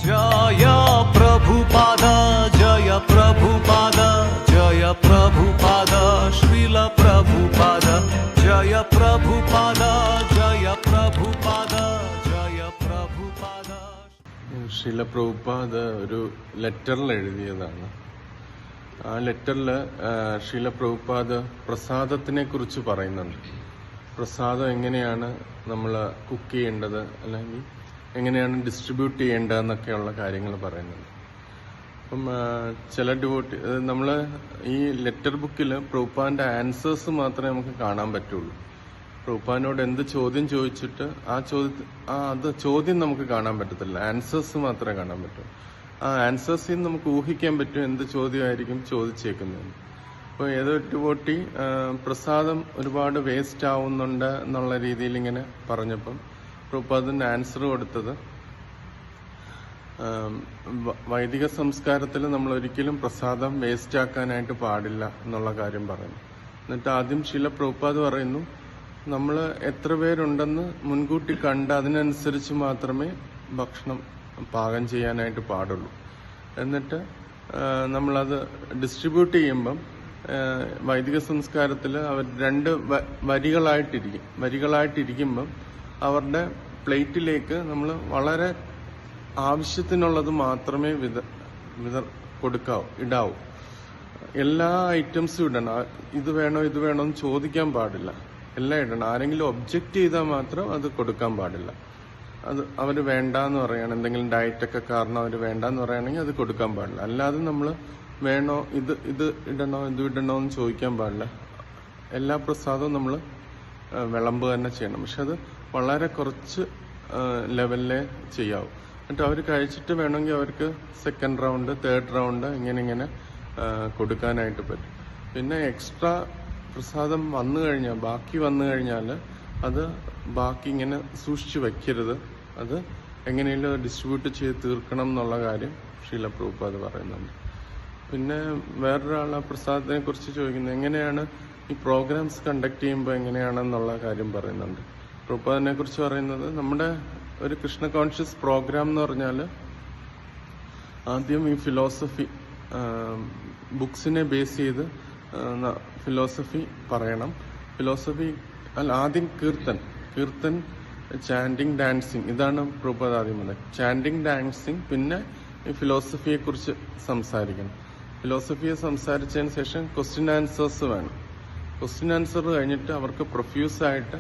जय प्रभुपाद जय प्रभुपाद जय प्रभुपाद श्रील प्रभुपाद जय प्रभुपाद जय प्रभुपाद जय प्रभुपाद. ശ്രീല പ്രഭുപാദ് ഒരു ലെറ്ററിൽ എഴുതിയതാണ്. ആ ലെറ്ററിൽ ശ്രീല പ്രഭുപാദ് പ്രസാദത്തിനെ കുറിച്ച് പറയുന്നുണ്ട്. പ്രസാദം എങ്ങനെയാണ് നമ്മൾ കുക്ക് ചെയ്യേണ്ടത്, അല്ലെങ്കിൽ എങ്ങനെയാണ് ഡിസ്ട്രിബ്യൂട്ട് ചെയ്യേണ്ടതെന്നൊക്കെയുള്ള കാര്യങ്ങൾ പറയുന്നുണ്ട്. അപ്പം ചില ഡിവോട്ടി നമ്മൾ ഈ ലെറ്റർ ബുക്കിൽ പ്രഭുപാദിന്റെ ആൻസേഴ്സ് മാത്രമേ നമുക്ക് കാണാൻ പറ്റുള്ളൂ. പ്രഭുപാദിനോട് എന്ത് ചോദ്യം ചോദിച്ചിട്ട് അത് ചോദ്യം നമുക്ക് കാണാൻ പറ്റത്തില്ല, ആൻസേഴ്സ് മാത്രമേ കാണാൻ പറ്റൂ. ആ ആൻസേഴ്സിൽ നിന്ന് നമുക്ക് ഊഹിക്കാൻ പറ്റും എന്ത് ചോദ്യമായിരിക്കും ചോദിച്ചേക്കുന്നത്. അപ്പോൾ ഏതൊരു ഡിവോട്ടി പ്രസാദം ഒരുപാട് വേസ്റ്റ് ആവുന്നുണ്ട് എന്നുള്ള രീതിയിൽ ഇങ്ങനെ പറഞ്ഞപ്പം പ്രഭുപാദിന്റെ ആൻസർ കൊടുത്തത്, വൈദിക സംസ്കാരത്തിൽ നമ്മൾ ഒരിക്കലും പ്രസാദം വേസ്റ്റ് ആക്കാനായിട്ട് പാടില്ല എന്നുള്ള കാര്യം പറയുന്നു. എന്നിട്ട് ആദ്യം ശ്രീല പ്രഭുപാദ് പറയുന്നു, നമ്മൾ എത്ര പേരുണ്ടെന്ന് മുൻകൂട്ടി കണ്ട് അതിനനുസരിച്ച് മാത്രമേ ഭക്ഷണം പാകം ചെയ്യാനായിട്ട് പാടുള്ളൂ. എന്നിട്ട് നമ്മളത് ഡിസ്ട്രിബ്യൂട്ട് ചെയ്യുമ്പം വൈദിക സംസ്കാരത്തിൽ അവർ രണ്ട് വരികളായിട്ടിരിക്കുമ്പം അവരുടെ പ്ലേറ്റിലേക്ക് നമ്മൾ വളരെ ആവശ്യത്തിനുള്ളത് മാത്രമേ ഇടാവൂ. എല്ലാ ഐറ്റംസും ഇടണം. ഇത് വേണോ എന്ന് ചോദിക്കാൻ പാടില്ല, എല്ലാം ഇടണം. ആരെങ്കിലും ഒബ്ജക്റ്റ് ചെയ്താൽ മാത്രം അത് കൊടുക്കാൻ പാടില്ല. അത് അവർ വേണ്ടാന്ന് പറയണം, എന്തെങ്കിലും ഡയറ്റൊക്കെ കാരണം അവർ വേണ്ടാന്ന് പറയുകയാണെങ്കിൽ അത് കൊടുക്കാൻ പാടില്ല. അല്ലാതെ നമ്മൾ വേണോ ഇത് ഇടണോ എന്ന് ചോദിക്കാൻ പാടില്ല. എല്ലാ പ്രസാദവും നമ്മൾ വിളമ്പ് തന്നെ ചെയ്യണം. പക്ഷെ അത് വളരെ കുറച്ച് ലെവലിലേ ചെയ്യാവൂ. എന്നിട്ട് അവർ കഴിച്ചിട്ട് വേണമെങ്കിൽ അവർക്ക് സെക്കൻഡ് റൗണ്ട്, തേർഡ് റൗണ്ട് ഇങ്ങനെ കൊടുക്കാനായിട്ട് പറ്റും. പിന്നെ എക്സ്ട്രാ പ്രസാദം ബാക്കി വന്നു കഴിഞ്ഞാൽ അത് ബാക്കി ഇങ്ങനെ സൂക്ഷിച്ചു വെക്കരുത്. അത് എങ്ങനെയെങ്കിലും ഡിസ്ട്രിബ്യൂട്ട് ചെയ്ത് തീർക്കണം എന്നുള്ള കാര്യം ശ്രീല പ്രഭുപാദ് പറയുന്നുണ്ട്. പിന്നെ വേറൊരാൾ ആ പ്രസാദത്തിനെ കുറിച്ച് ചോദിക്കുന്നത്, എങ്ങനെയാണ് ഈ പ്രോഗ്രാംസ് കണ്ടക്ട് ചെയ്യുമ്പോൾ എങ്ങനെയാണെന്നുള്ള കാര്യം പറയുന്നുണ്ട്. പ്രഭുപാദിനെ കുറിച്ച് പറയുന്നത്, നമ്മുടെ ഒരു കൃഷ്ണ കോൺഷ്യസ് പ്രോഗ്രാം എന്ന് പറഞ്ഞാൽ ആദ്യം ഈ ഫിലോസഫി ബുക്സിനെ ബേസ് ചെയ്ത് ഫിലോസഫി പറയണം. ആദ്യം കീർത്തൻ, ചാൻഡിങ്, ഡാൻസിങ്, ഇതാണ് പ്രഭുപാദ് ആദ്യം പറഞ്ഞത്. ചാൻഡിങ്, ഡാൻസിങ്, പിന്നെ ഈ ഫിലോസഫിയെ കുറിച്ച് സംസാരിക്കണം. ഫിലോസഫിയെ സംസാരിച്ചതിന് ശേഷം ക്വസ്റ്റ്യൻ ആൻസേഴ്സ് വേണം. ക്വസ്റ്റ്യൻ ആൻസർ കഴിഞ്ഞിട്ട് അവർക്ക് പ്രൊഫ്യൂസായിട്ട്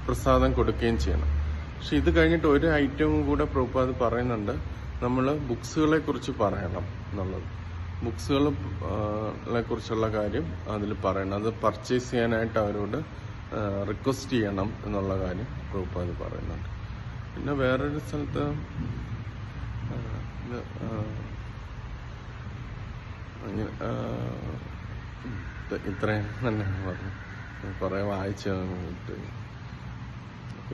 പ്രസാദം കൊടുക്കുകയും ചെയ്യണം. പക്ഷെ ഇത് കഴിഞ്ഞിട്ട് ഒരു ഐറ്റവും കൂടെ പ്രഭുപാദ് പറയുന്നുണ്ട്, നമ്മൾ ബുക്സുകളെ കുറിച്ച് പറയണം എന്നുള്ളത്. ബുക്സുകളെ കുറിച്ചുള്ള കാര്യം അതിൽ പറയണം. അത് പർച്ചേസ് ചെയ്യാനായിട്ട് അവരോട് റിക്വസ്റ്റ് ചെയ്യണം എന്നുള്ള കാര്യം പ്രഭുപാദ് പറയുന്നുണ്ട്. പിന്നെ വേറൊരു സ്ഥലത്ത് ഇത്രയും തന്നെ പറഞ്ഞു, കുറെ വായിച്ചു.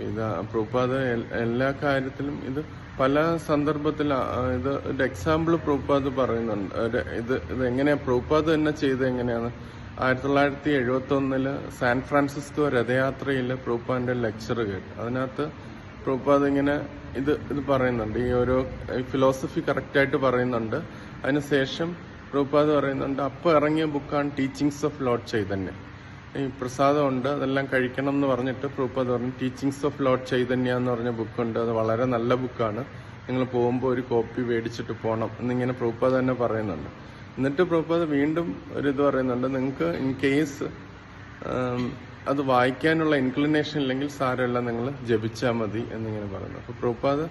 ഇത് പ്രഭുപാദ് എല്ലാ കാര്യത്തിലും ഇത് പല സന്ദർഭത്തിൽ ഇത് ഒരു എക്സാമ്പിൾ പ്രഭുപാദ് പറയുന്നുണ്ട്. ഇത് എങ്ങനെയാ പ്രഭുപാദ് തന്നെ ചെയ്ത് എങ്ങനെയാണ് 1971 സാൻ ഫ്രാൻസിസ്കോ രഥയാത്രയിൽ പ്രഭുപാദിന്റെ ലെക്ചർ കേട്ടു. അതിനകത്ത് പ്രഭുപാദ് ഇങ്ങനെ ഇത് പറയുന്നുണ്ട്, ഈ ഓരോ ഫിലോസഫി കറക്റ്റായിട്ട് പറയുന്നുണ്ട്. അതിനുശേഷം പ്രഭുപാദ് പറയുന്നുണ്ട്, അപ്പോൾ ഇറങ്ങിയ ബുക്കാണ് ടീച്ചിങ്സ് ഓഫ് ലോർഡ് ചൈതന്യ. ഈ പ്രസാദം ഉണ്ട്, അതെല്ലാം കഴിക്കണം എന്ന് പറഞ്ഞിട്ട് പ്രഭുപാദ് പറഞ്ഞു, ടീച്ചിങ്സ് ഓഫ് ലോർഡ് ചൈതന്യ എന്ന് പറഞ്ഞ ബുക്കുണ്ട്, അത് വളരെ നല്ല ബുക്കാണ്, നിങ്ങൾ പോകുമ്പോൾ ഒരു കോപ്പി മേടിച്ചിട്ട് പോകണം എന്നിങ്ങനെ പ്രഭുപാദ് തന്നെ പറയുന്നുണ്ട്. എന്നിട്ട് പ്രഭുപാദ് വീണ്ടും ഒരിത് പറയുന്നുണ്ട്, നിങ്ങൾക്ക് ഇൻ കേസ് അത് വായിക്കാനുള്ള ഇൻക്ലിനേഷൻ ഇല്ലെങ്കിൽ സാരമില്ല, നിങ്ങൾ ജപിച്ചാൽ മതി എന്നിങ്ങനെ പറയുന്നു. അപ്പോൾ പ്രഭുപാദ്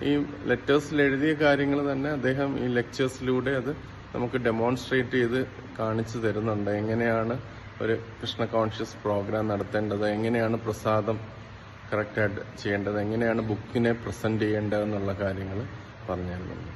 ഈ ലെറ്റേഴ്സിൽ എഴുതിയ കാര്യങ്ങൾ തന്നെ അദ്ദേഹം ഈ ലെക്ചേഴ്സിലൂടെ അത് നമുക്ക് ഡെമോൺസ്ട്രേറ്റ് ചെയ്ത് കാണിച്ചു തരുന്നുണ്ട്. എങ്ങനെയാണ് ഒരു കൃഷ്ണ കോൺഷ്യസ് പ്രോഗ്രാം നടത്തേണ്ടത്, എങ്ങനെയാണ് പ്രസാദം കറക്റ്റായിട്ട് ചെയ്യേണ്ടത്, എങ്ങനെയാണ് ബുക്കിനെ പ്രസന്റ് ചെയ്യേണ്ടത് എന്നുള്ള കാര്യങ്ങൾ പറഞ്ഞു തരുന്നുണ്ട്.